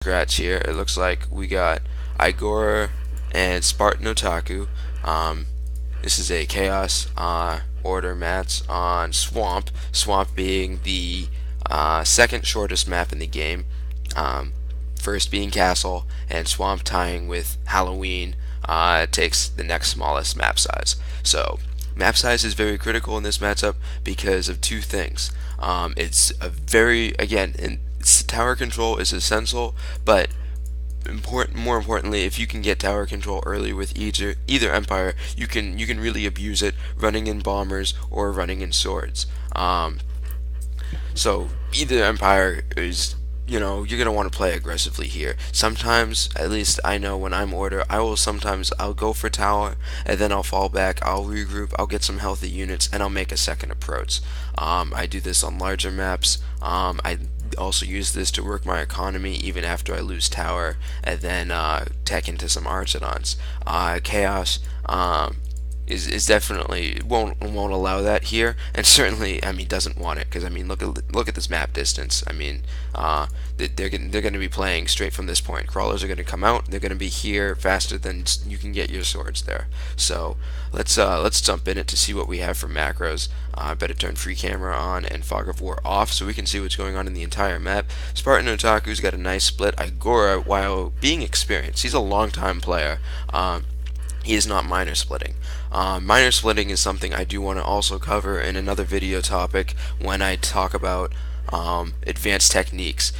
Scratch here. It looks like we got Igora and Spartan Otaku. This is a Chaos Order match on Swamp. Swamp being the second shortest map in the game. First being Castle, and Swamp tying with Halloween takes the next smallest map size. So map size is very critical in this matchup because of two things. It's a very, again, tower control is essential, but more importantly, if you can get tower control early with either empire, you can really abuse it running in bombers or running in swords. So either empire is, you're gonna want to play aggressively here. Sometimes, at least I know when I'm order, I'll go for tower and then I'll fall back, I'll regroup, I'll get some healthy units, and I'll make a second approach. I do this on larger maps. I also use this to work my economy even after I lose tower, and then tech into some archidons. Chaos is definitely won't allow that here, and certainly, I mean, doesn't want it, because I mean, look at this map distance. I mean, they're going to be playing straight from this point. Crawlers are going to come out. They're going to be here faster than you can get your swords there. So let's jump in it to see what we have for macros. I better turn free camera on and fog of war off so we can see what's going on in the entire map. Spartan Otaku's got a nice split. Igora, while being experienced, he's a long time player. He is not minor splitting. Minor splitting is something I do want to also cover in another video topic when I talk about advanced techniques,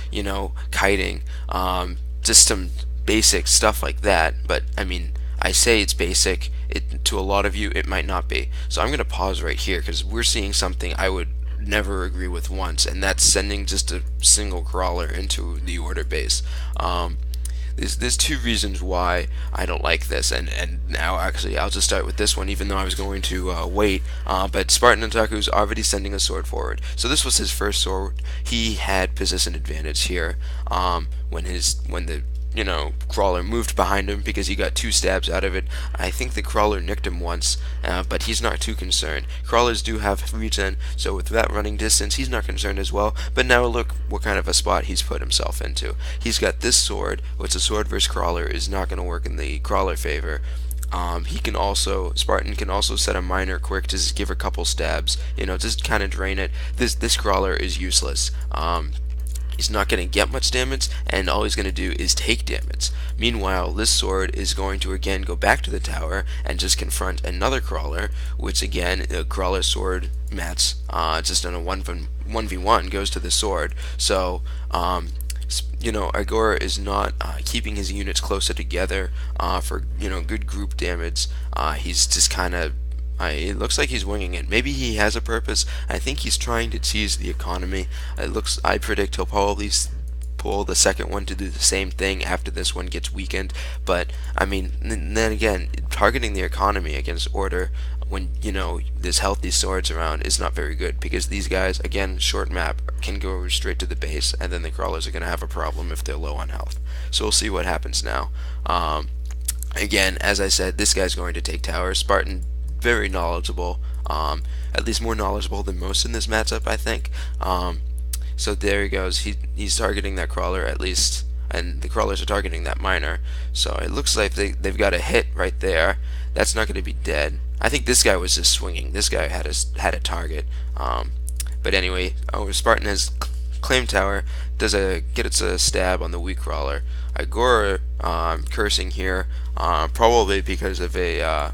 kiting, just some basic stuff like that. But I mean, I say it's basic. To a lot of you, it might not be. So I'm going to pause right here because we're seeing something I would never agree with once, and that's sending just a single crawler into the order base. There's two reasons why I don't like this, and now actually I'll just start with this one, even though I was going to wait. But Spartan Otaku's already sending a sword forward, so this was his first sword. He had position advantage here when the crawler moved behind him because he got two stabs out of it. I think the crawler nicked him once, but he's not too concerned. Crawlers do have regen, so with that running distance, he's not concerned as well. But now look what kind of a spot he's put himself into. He's got this sword, which a sword versus crawler is not going to work in the crawler favor. Spartan can also set a miner quick to just give a couple stabs, just kind of drain it. This crawler is useless. He's not going to get much damage, and all he's going to do is take damage. Meanwhile, this sword is going to again go back to the tower and just confront another crawler, which again, a crawler sword match, just on a 1v1 goes to the sword. So, Igora is not keeping his units closer together for, good group damage. He's just kind of it looks like he's winging it. Maybe he has a purpose. I think he's trying to tease the economy. I predict he'll probably pull the second one to do the same thing after this one gets weakened. But I mean, then again, targeting the economy against order when there's healthy swords around is not very good, because these guys, again, short map, can go straight to the base, and then the crawlers are going to have a problem if they're low on health. So we'll see what happens now. Again, as I said, this guy's going to take tower. Spartan, very knowledgeable, at least more knowledgeable than most in this matchup, I think. So there he goes. He's targeting that crawler at least, and the crawlers are targeting that miner. So it looks like they've got a hit right there. That's not going to be dead. I think this guy was just swinging. This guy had a target. But anyway, Spartan has claimed tower. Gets a stab on the weak crawler. Igora cursing here, probably because of a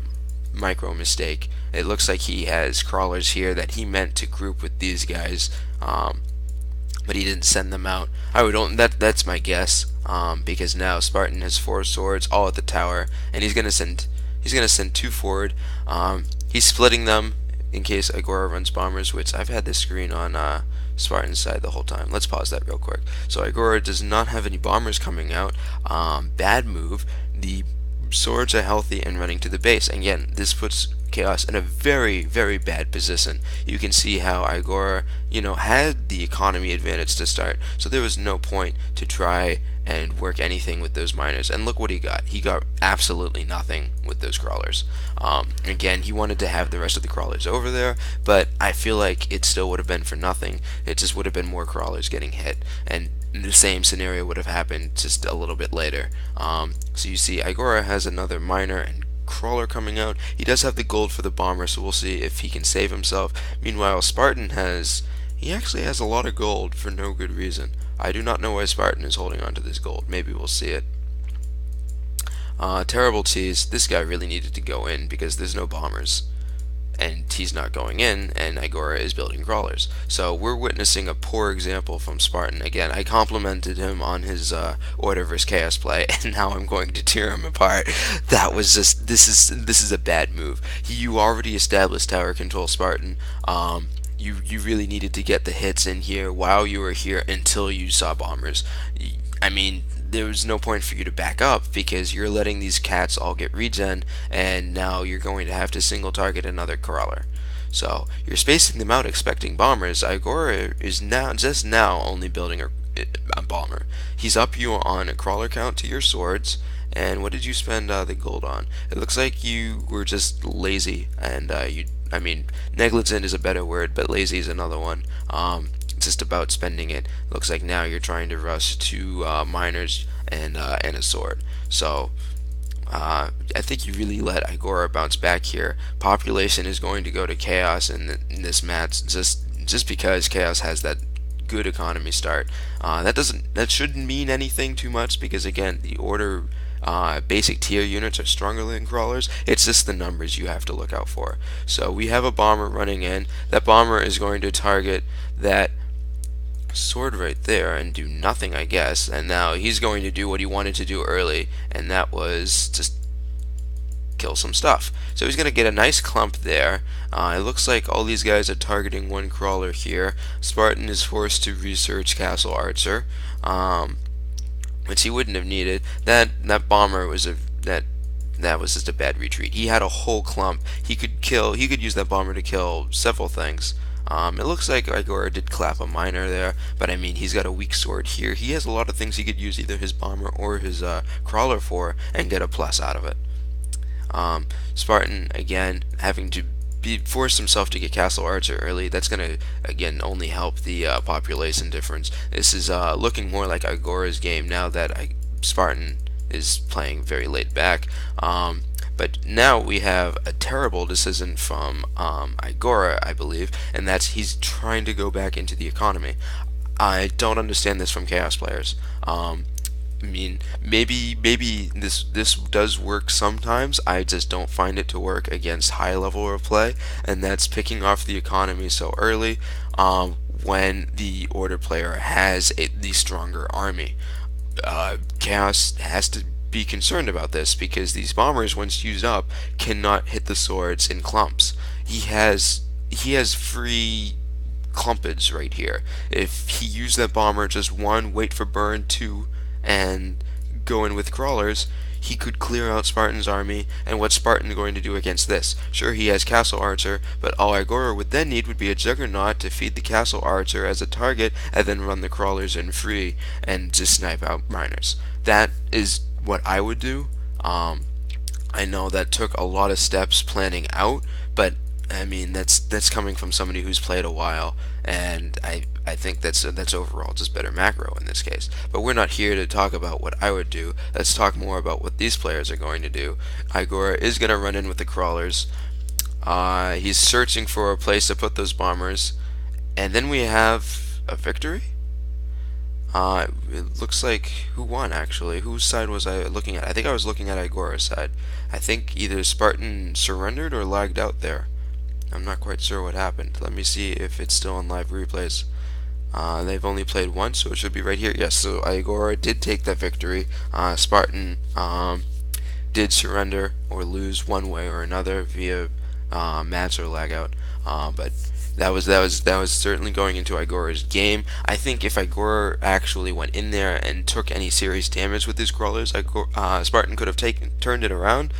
micro mistake. It looks like he has crawlers here that he meant to group with these guys, but he didn't send them out. That's my guess, because now Spartan has 4 swords all at the tower, and he's gonna send two forward. He's splitting them in case Igora runs bombers, which I've had this screen on Spartan's side the whole time. Let's pause that real quick. So Igora does not have any bombers coming out. Bad move. The swords are healthy and running to the base. Again, this puts Chaos in a very, very bad position. You can see how Igora, had the economy advantage to start, so there was no point to try and work anything with those miners. And look what he got. He got absolutely nothing with those crawlers. Again, he wanted to have the rest of the crawlers over there, but I feel like it still would have been for nothing. It just would have been more crawlers getting hit, and the same scenario would have happened just a little bit later. So you see, Igora has another miner and crawler coming out. He does have the gold for the bomber, so we'll see if he can save himself. Meanwhile, Spartan he actually has a lot of gold for no good reason. I do not know why Spartan is holding on to this gold. Maybe we'll see it. Terrible tease. This guy really needed to go in because there's no bombers. And he's not going in, and Igora is building crawlers. So we're witnessing a poor example from Spartan. Again, I complimented him on his Order vs Chaos play, and now I'm going to tear him apart. That was just this is a bad move. You already established tower control, Spartan. You really needed to get the hits in here while you were here until you saw bombers. I mean, there was no point for you to back up because you're letting these cats all get regen, and now you're going to have to single target another crawler. So you're spacing them out expecting bombers. Igora is just now only building a bomber. He's up you on a crawler count to your swords. And what did you spend the gold on? It looks like you were just lazy, and I mean, negligent is a better word, but lazy is another one. Just about spending it. Looks like now you're trying to rush two miners and a sword. So I think you really let Igora bounce back here. Population is going to go to Chaos in this match just because Chaos has that good economy start. That shouldn't mean anything too much because again the order basic tier units are stronger than crawlers. It's just the numbers you have to look out for. So we have a bomber running in. That bomber is going to target that sword right there and do nothing, I guess. And now he's going to do what he wanted to do early, and that was just kill some stuff. So he's going to get a nice clump there. It looks like all these guys are targeting one crawler here. Spartan is forced to research Castle Archer, which he wouldn't have needed. That bomber was that was just a bad retreat. He had a whole clump. He could use that bomber to kill several things. It looks like Igora did clap a miner there, but I mean, he's got a weak sword here. He has a lot of things he could use either his bomber or his crawler for and get a plus out of it. Spartan, again, having to force himself to get Castle Archer early. That's going to, again, only help the population difference. This is looking more like Igora's game now that Spartan is playing very laid back. But now we have a terrible decision from Igora, I believe, and that's he's trying to go back into the economy. I don't understand this from Chaos players. I mean, maybe this does work sometimes. I just don't find it to work against high level of play, and that's picking off the economy so early when the order player has the stronger army. Chaos has to be concerned about this because these bombers, once used up, cannot hit the swords in clumps. He has free clumpage right here. If he used that bomber just one, wait for burn, two, and go in with crawlers, he could clear out Spartan's army. And what's Spartan going to do against this? Sure, he has Castle Archer, but all Igora would then need would be a Juggernaut to feed the Castle Archer as a target and then run the crawlers in free and just snipe out miners. That is what I would do. I know that took a lot of steps planning out, but I mean that's coming from somebody who's played a while, and I think that's overall just better macro in this case. But we're not here to talk about what I would do. Let's talk more about what these players are going to do. Igora is going to run in with the crawlers. He's searching for a place to put those bombers, and then we have a victory. It looks like who won actually? Whose side was I looking at? I think I was looking at Igora's side. I think either Spartan surrendered or lagged out there. I'm not quite sure what happened. Let me see if it's still on live replays. They've only played once, so it should be right here. Yes, so Igora did take that victory. Spartan did surrender or lose one way or another via match or lag out. But that was certainly going into Igora's game. I think if Igora actually went in there and took any serious damage with his crawlers, Spartan could have turned it around.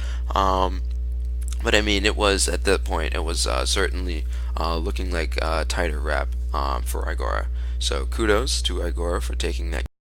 But I mean, it was at that point, it was certainly looking like a tighter wrap for Igora. So kudos to Igora for taking that